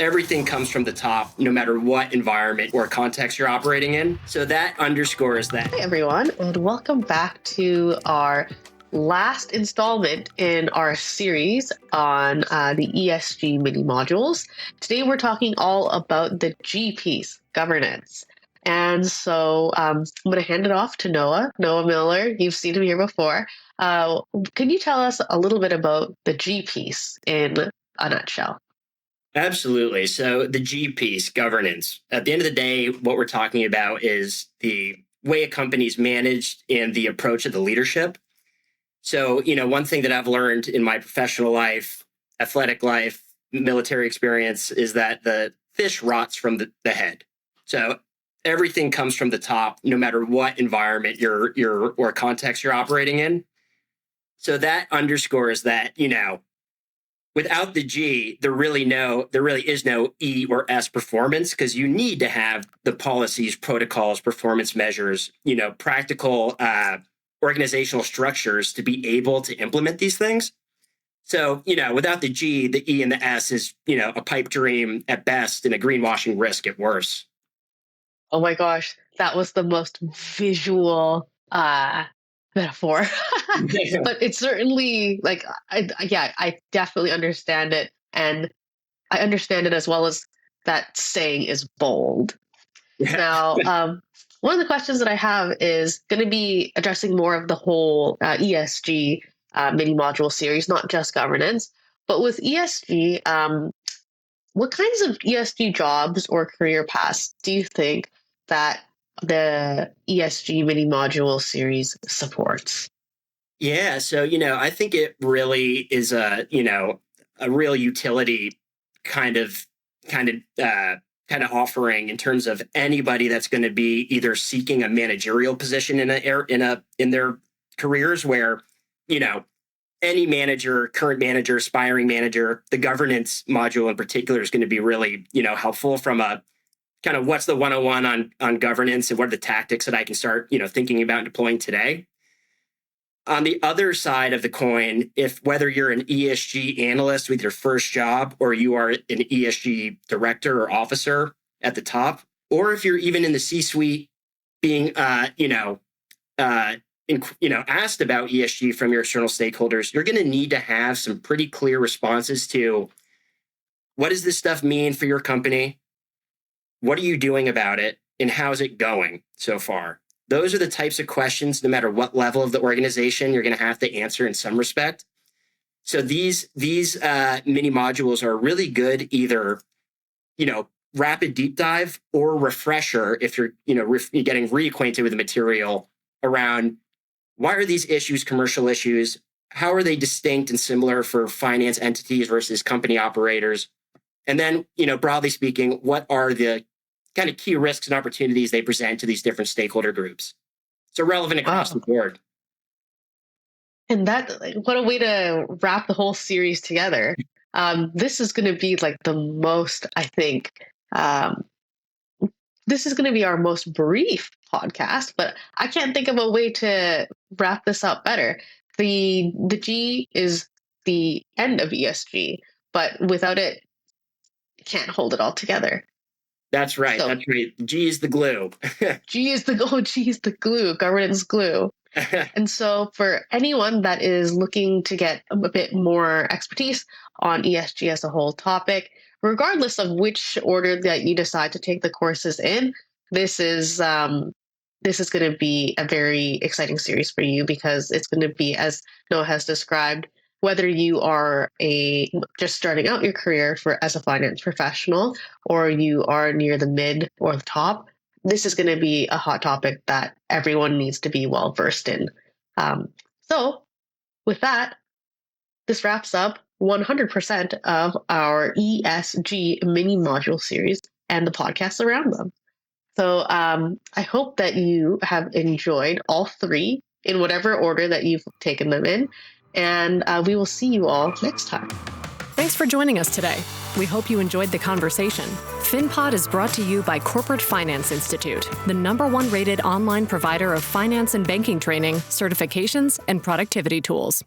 everything comes from the top, no matter what environment or context you're operating in. So that underscores that. Hi, everyone, and welcome back to our last installment in our series on the ESG mini modules. Today, we're talking all about the G piece, governance. And so I'm going to hand it off to Noah Miller. You've seen him here before. Can you tell us a little bit about the G piece in a nutshell? Absolutely. So the G piece, governance. At the end of the day, what we're talking about is the way a company's managed and the approach of the leadership. So, one thing that I've learned in my professional life, athletic life, military experience is that the fish rots from the head. So everything comes from the top, no matter what environment you're or context you're operating in. So that underscores that, without the G, there really is no E or S performance, because you need to have the policies, protocols, performance measures, practical organizational structures to be able to implement these things. So, without the G, the E and the S is, a pipe dream at best and a greenwashing risk at worst. Oh my gosh, that was the most visual metaphor. But it's certainly I definitely understand it. And I understand it as well as that saying is bold. Now, one of the questions that I have is going to be addressing more of the whole ESG mini module series, not just governance. But with ESG, what kinds of ESG jobs or career paths do you think that the ESG mini module series supports? Yeah. So, I think it really is a real utility kind of offering in terms of anybody that's going to be either seeking a managerial position in their careers, where, any manager, current manager, aspiring manager, the governance module in particular is going to be really, helpful from a kind of what's the 101 on governance and what are the tactics that I can start, thinking about and deploying today. On the other side of the coin, whether you're an ESG analyst with your first job, or you are an ESG director or officer at the top, or if you're even in the C-suite being, asked about ESG from your external stakeholders, you're going to need to have some pretty clear responses to what does this stuff mean for your company? What are you doing about it? And how's it going so far? Those are the types of questions, no matter what level of the organization, you're going to have to answer in some respect. So these mini modules are really good, either, rapid deep dive or refresher if you're, getting reacquainted with the material around why are these issues commercial issues? How are they distinct and similar for finance entities versus company operators? And then, broadly speaking, what are the kind of key risks and opportunities they present to these different stakeholder groups? So relevant across the board. And what a way to wrap the whole series together. This is going to be like the most, I think, this is going to be our most brief podcast, but I can't think of a way to wrap this up better. The G is the end of ESG, but without it, you can't hold it all together. That's right. That's right. G is the glue. G is the glue, governance glue. And so for anyone that is looking to get a bit more expertise on ESG as a whole topic, regardless of which order that you decide to take the courses in, this is going to be a very exciting series for you, because it's going to be, as Noah has described, whether you are just starting out your career as a finance professional, or you are near the mid or the top, this is going to be a hot topic that everyone needs to be well versed in. So with that, this wraps up 100% of our ESG mini module series and the podcasts around them. So I hope that you have enjoyed all three in whatever order that you've taken them in. And we will see you all next time. Thanks for joining us today. We hope you enjoyed the conversation. FinPod is brought to you by Corporate Finance Institute, the #1 rated online provider of finance and banking training, certifications, and productivity tools.